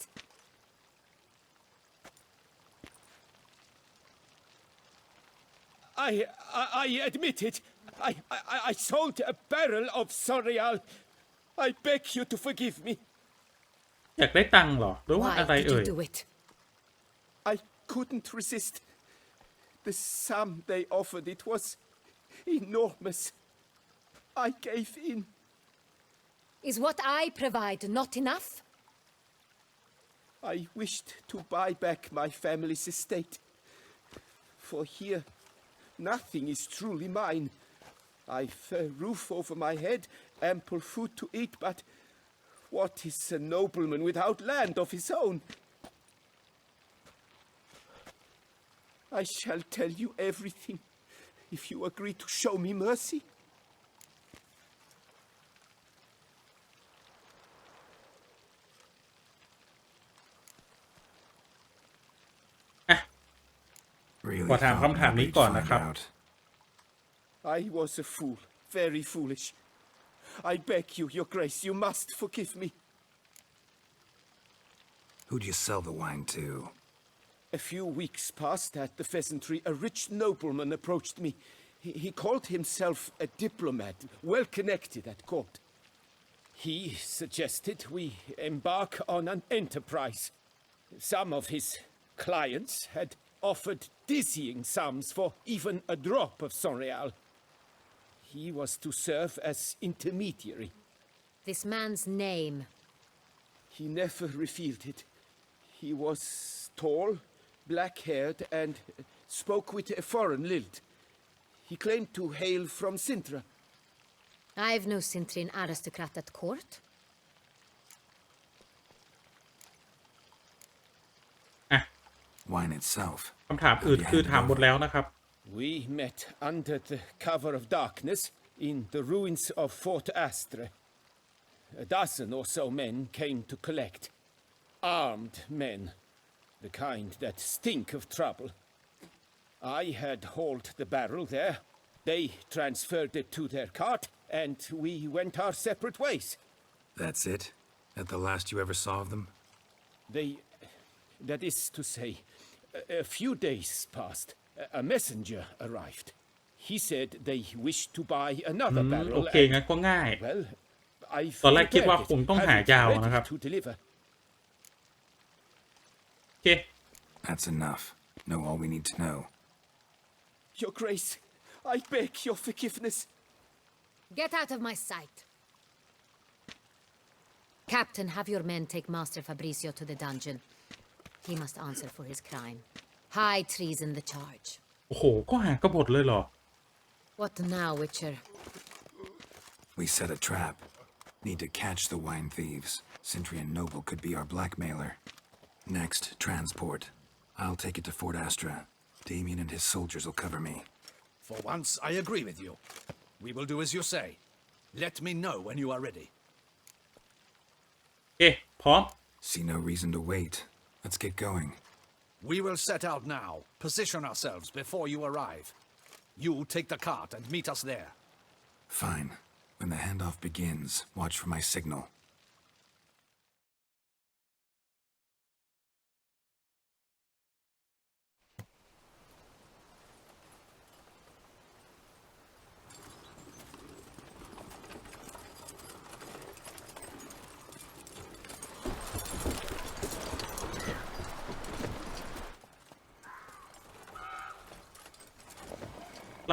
I admit it. I sold a barrel of Saint-Réal. I beg you to forgive me. อยากได้ตังค์เหรอหรือว่า Why อะไร did เอ่ you ย do it? I couldn't resist. The sum they offered, it was enormous. I gave in. Is what I provide not enough? I wished to buy back my family's estate. For here, nothing is truly mine. I've a roof over my head, ample food to eat, but what is a nobleman without land of his own? I shall tell you everything if you agree to show me mercy. Really ขอถาม thought คำถาม maybe นี้ we'd ก่อน find นะครับ out. I was a fool, very foolish. I beg you, Your Grace, you must forgive me. Who'd you sell the wine to? A few weeks past at the pheasantry, a rich nobleman approached me. He called himself a diplomat, well connected at court. He suggested we embark on an enterprise. Some of his clients had offered dizzying sums for even a drop of Sonreal. He was to serve as intermediary. This man's name? He never revealed it. He was tall, black-haired, and spoke with a foreign lilt. He claimed to hail from Sintra. I've no Sintrin aristocrat at court. อ่ะ Wine itself. คำถามอื่นคือถามหมดแล้วนะครับ We met under the cover of darkness in the ruins of Fort Astre. A dozen or so men came to collect. Armed men, the kind that stink of trouble. I had hauled the barrel there. They transferred it to their cart, and we went our separate ways. That's it? At the last you ever saw of them? That is to say, a few days passed. A messenger arrived. He said they wished to buy another barrel. โอเคงั้นก็ง่าย Well, I ตอนแรกคิดว่าคงต้องหายาวนะครับ to deliver. โอเค That's enough. Know all we need to know. Your Grace, I beg your forgiveness. Get out of my sight. Captain, have your men take Master Fabrizio to the dungeon. He must answer for his crime. High treason the charge. โอ้โหก็หากบฏเลยเหรอ What now, Witcher? We set a trap. Need to catch the wine thieves. Sintrian Noble could be our blackmailer. Next, transport. I'll take it to Fort Astra. Damien and his soldiers will cover me. For once, I agree with you. We will do as you say. Let me know when you are ready. โอเคพร้อม See no reason to wait. Let's get going. We will set out now. Position ourselves before you arrive. You take the cart and meet us there. Fine. When the handoff begins, watch for my signal.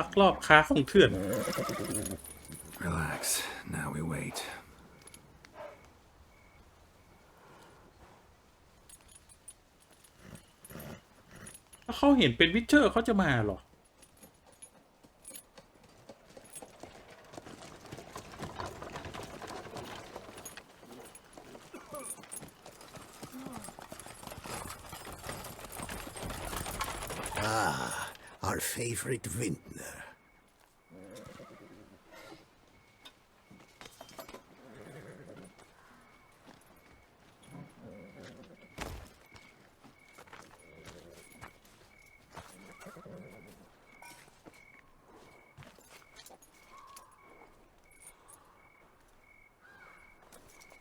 ลักลอบค้าของเถื่อน Relax. Now we wait. ถ้าเขาเห็นเป็นวิชเชอร์เขาจะมาหรอ Our favorite vintner.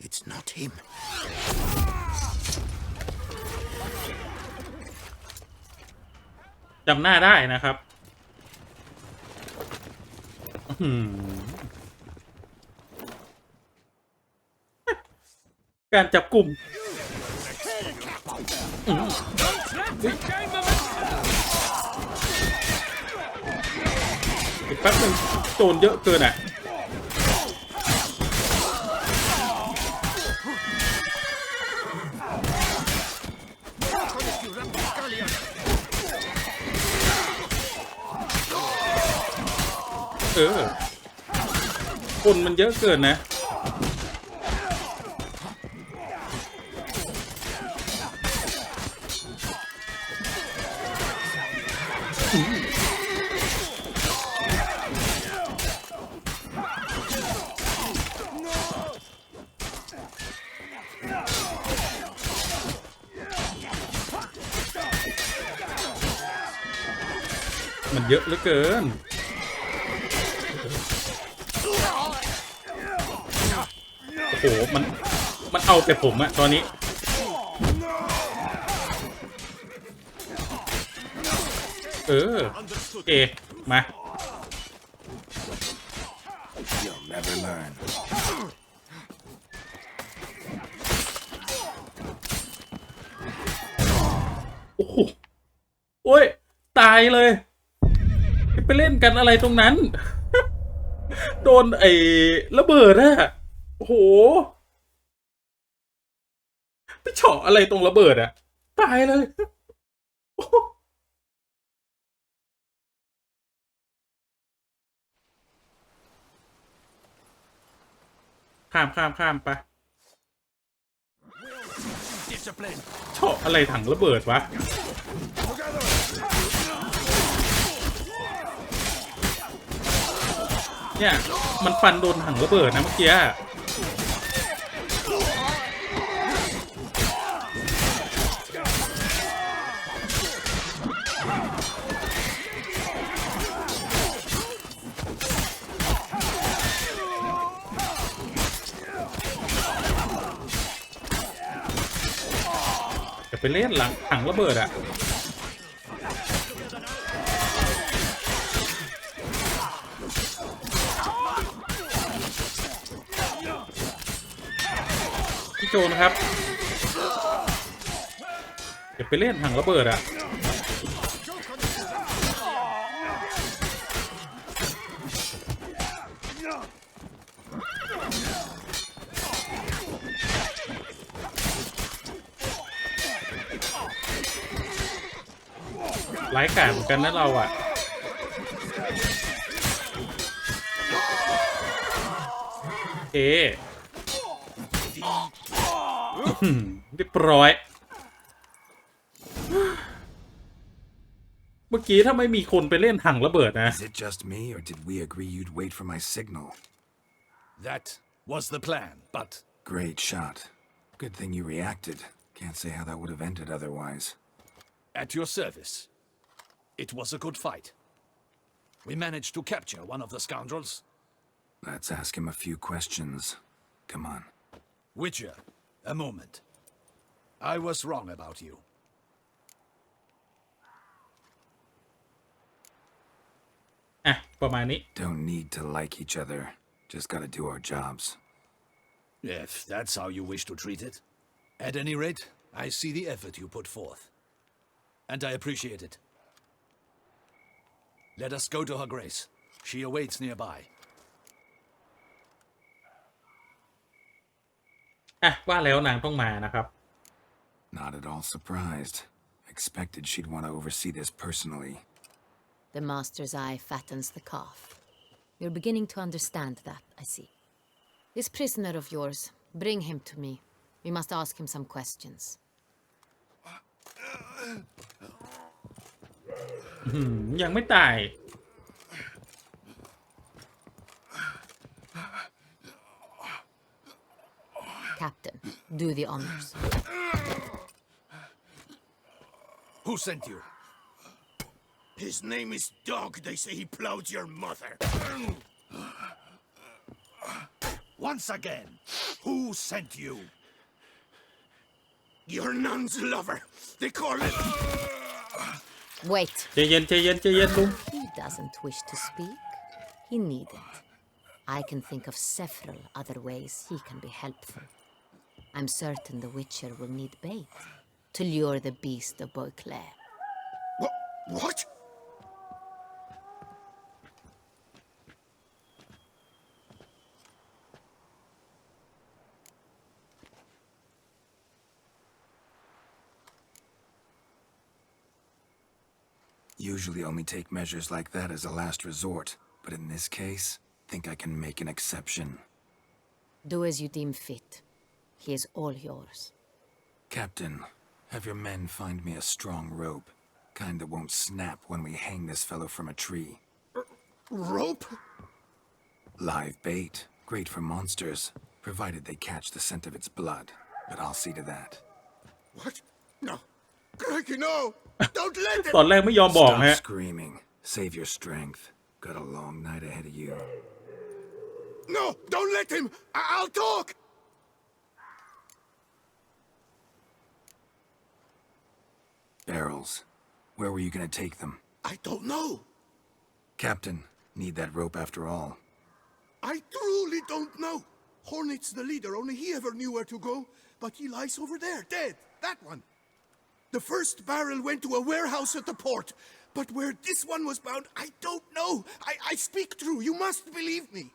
It's not him. จำหน้าได้นะครับการจับกลุ่มอีกแป๊บนึงโจรเยอะเกินอ่ะคนมันเยอะเกินนะมันเยอะเหลือเกินโอ้โหมันเอาแต่ผมอะตอนนี้โอเคมา You'll never learn. โอ้โหโอ้ยตายเลยไปเล่นกันอะไรตรงนั้น โดนไอ้ระเบิดอะโอ้โหไปเฉาะอะไรตรงระเบิดอะตายเลยข้ามไปเฉาะอะไรถังระเบิดวะเนี่ยมันฟันโดนถังระเบิดนะเมื่อกี้จะไปเล่นหลังถังระเบิดอะพี่โจนะครับอย่าไปเล่นถังระเบิดอะไร้กาจเหมือนกันนะเราอะเอเรียบร้อยเมื่อกี้ถ้าไม่มีคนไปเล่นถังระเบิดนะ Is it just me, or did we agree you'd wait for my signal? That was the plan, but... Great shot. Good thing you reacted. Can't say how that would have ended otherwise. At your service. It was a good fight. We managed to capture one of the scoundrels. Let's ask him a few questions. Come on. Witcher, a moment. I was wrong about you. ประมาณนี้ Don't need to like each other. Just gotta do our jobs. If that's how you wish to treat it. At any rate, I see the effort you put forth. And I appreciate it. Let us go to her grace. She awaits nearby. ว่าแล้วนางต้องมานะครับ Not at all surprised. Expected she'd want to oversee this personally. The master's eye fattens the calf. You're beginning to understand that, I see. This prisoner of yours, bring him to me. We must ask him some questions. ยังไม่ตาย Captain, do the honors. Who sent you? His name is Dog. They say he plowed your mother. Once again, who sent you? Your nun's lover. They call it... Wait. ใจเย็นลุง He doesn't wish to speak. He needn't. I can think of several other ways he can be helpful. I'm certain the Witcher will need bait to lure the beast of Beauclair. What? Usually only take measures like that as a last resort, but in this case, think I can make an exception. Do as you deem fit. He is all yours. Captain, have your men find me a strong rope. Kind that won't snap when we hang this fellow from a tree. Rope? Live bait. Great for monsters, provided they catch the scent of its blood. But I'll see to that. What? No. Crikey, no! Don't let it! ตอนแรกไม่ยอมบอก Stop ฮะ screaming. Save your strength. Got a long night ahead of you. No! Don't let him! I'll talk! Barrels. Where were you gonna take them? I don't know. Captain, need that rope after all. I truly don't know. Hornet's the leader, only he ever knew where to go. But he lies over there, dead. That one. The first barrel went to a warehouse at the port. But where this one was bound, I don't know. I speak true. You must believe me.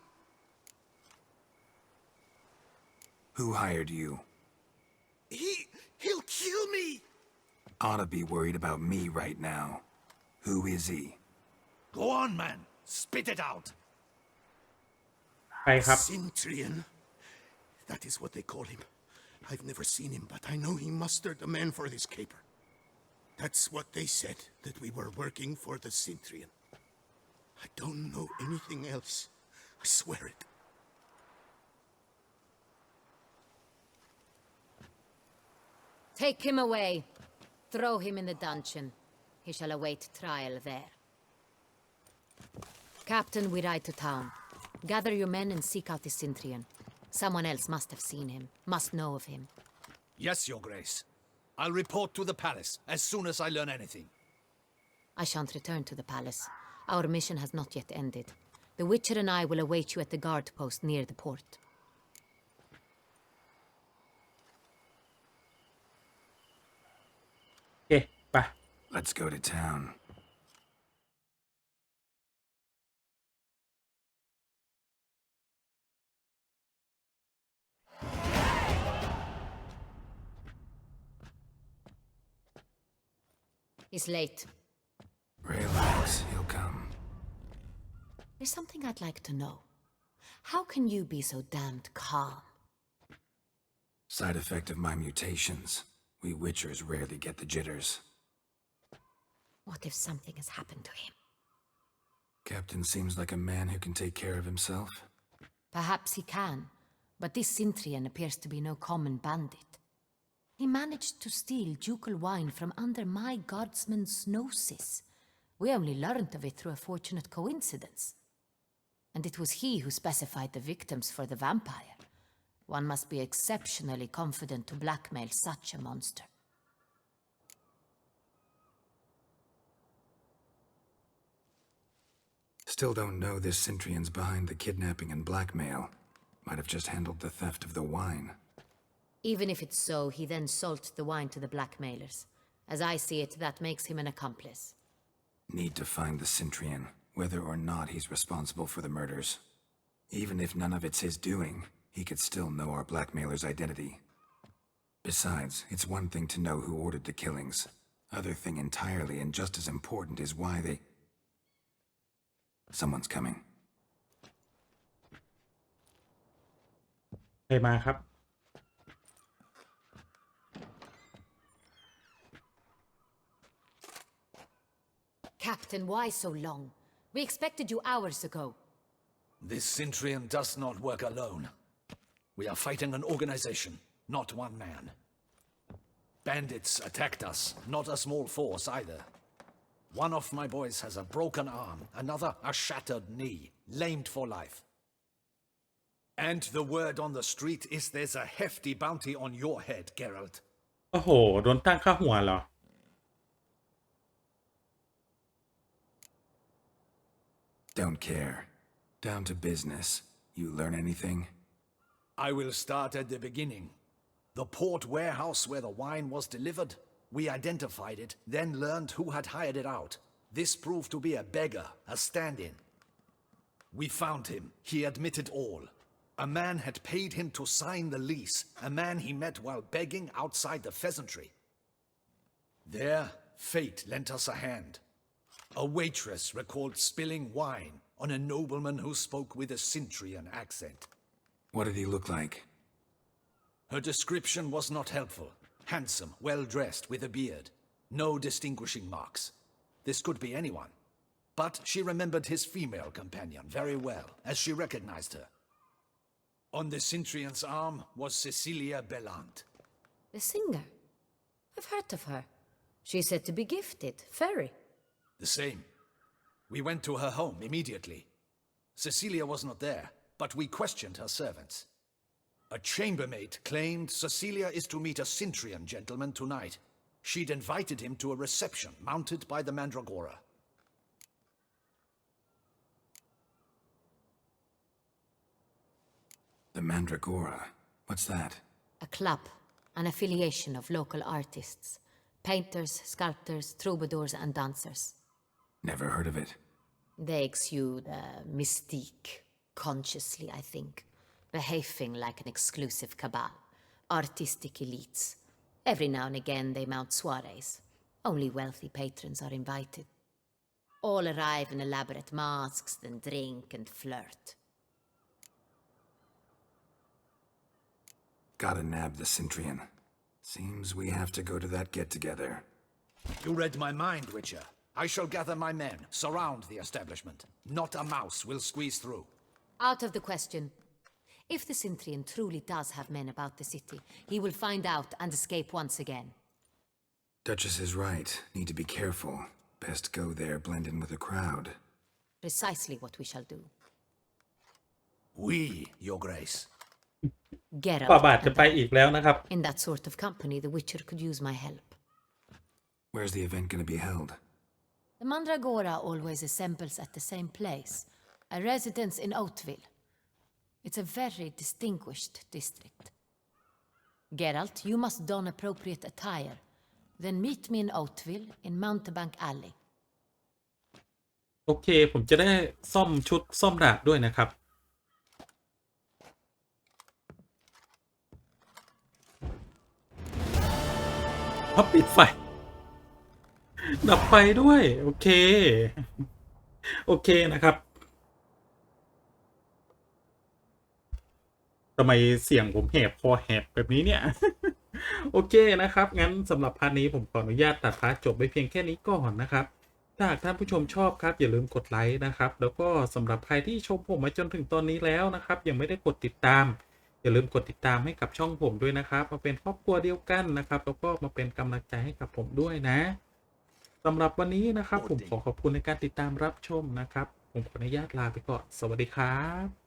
Who hired you? He'll kill me. Ought to be worried about me right now. Who is he? Go on, man. Spit it out. ใครครับ Cintrian. That is what they call him. I've never seen him, but I know he mustered the men for this caper. That's what they said, that we were working for the Cintrian. I don't know anything else. I swear it. Take him away. Throw him in the dungeon. He shall await trial there. Captain, we ride to town. Gather your men and seek out the Cintrian. Someone else must have seen him, must know of him. Yes, Your Grace. I'll report to the palace as soon as I learn anything. I shan't return to the palace. Our mission has not yet ended. The Witcher and I will await you at the guard post near the port. โอเคไป Let's go to town. He's late. Relax, he'll come. There's something I'd like to know. How can you be so damned calm? Side effect of my mutations. We Witchers rarely get the jitters. What if something has happened to him? Captain seems like a man who can take care of himself. Perhaps he can, but this Cintrian appears to be no common bandit. He managed to steal ducal wine from under my guardsman's noses. We only learned of it through a fortunate coincidence. And it was he who specified the victims for the vampire. One must be exceptionally confident to blackmail such a monster. Still don't know this Cintrian's behind the kidnapping and blackmail. Might have just handled the theft of the wine. Even if it's so, he then sold the wine to the blackmailers. As I see it, that makes him an accomplice. Need to find the Cintrian, whether or not he's responsible for the murders. Even if none of it's his doing, he could still know our blackmailer's identity. Besides, it's one thing to know who ordered the killings. Other thing entirely and just as important is why they... Someone's coming. ใครมาครับ Captain, why so long? We expected you hours ago. This Cintrian does not work alone. We are fighting an organization, not one man. Bandits attacked us, not a small force either. One of my boys has a broken arm, another a shattered knee, lamed for life. And the word on the street is there's a hefty bounty on your head, Geralt. โอ้โห โดนตั้งค่าหัวเหรอ Don't care. Down to business. You learn anything? I will start at the beginning. The port warehouse where the wine was delivered. We identified it, then learned who had hired it out. This proved to be a beggar, a stand-in. We found him. He admitted all. A man had paid him to sign the lease, a man he met while begging outside the pheasantry. There, fate lent us a hand. A waitress recalled spilling wine on a nobleman who spoke with a Cintrian accent. What did he look like? Her description was not helpful. Handsome, well-dressed, with a beard. No distinguishing marks. This could be anyone. But she remembered his female companion very well, as she recognized her. On the Cintrian's arm was Cecilia Bellant. The singer? I've heard of her. She's said to be gifted, fairy. The same. We went to her home immediately. Cecilia was not there, but we questioned her servants. A chambermaid claimed Cecilia is to meet a Cintrian gentleman tonight. She'd invited him to a reception mounted by the Mandragora. The Mandragora. What's that? A club, an affiliation of local artists. Painters, sculptors, troubadours, and dancers. Never heard of it. They exude mystique, consciously, I think. Behaving like an exclusive cabal. Artistic elites. Every now and again they mount soirees. Only wealthy patrons are invited. All arrive in elaborate masks, then drink and flirt. Gotta nab the Cintrian. Seems we have to go to that get-together. You read my mind, Witcher. I shall gather my men, surround the establishment. Not a mouse will squeeze through. Out of the question. If the Cintrian truly does have men about the city, he will find out and escape once again. Duchess is right. Need to be careful. Best go there, blend in with the crowd. Precisely what we shall do. We, Your Grace. ฝ่าบาทจะไปอีกแล้วนะครับ In that sort of company, the Witcher could use my help. Where's the event gonna be held? The Mandragora always assembles at the same place, a residence in Oatville. It's a very distinguished district. Geralt, you must don appropriate attire. Then meet me in Oatville in Mountebank Alley. โอเคผมจะได้ซ่อมชุดซ่อมดาบด้วยนะครับพับปิดไฟดับไฟด้วยโอเคโอเคนะครับทำไมเสียงผมแหบคอแหบแบบนี้เนี่ย โอเคนะครับงั้นสำหรับพาร์ทนี้ผมขออนุญาตตัดพาร์ทจบไปเพียงแค่นี้ก่อนนะครับถ้าหากท่านผู้ชมชอบครับอย่าลืมกดไลค์นะครับแล้วก็สำหรับใครที่ชมผมมาจนถึงตอนนี้แล้วนะครับยังไม่ได้กดติดตามอย่าลืมกดติดตามให้กับช่องผมด้วยนะครับมาเป็นครอบครัวเดียวกันนะครับแล้วก็มาเป็นกำลังใจให้กับผมด้วยนะสำหรับวันนี้นะครับผมขอขอบคุณในการติดตามรับชมนะครับผมขออนุญาตลาไปก่อนสวัสดีครับ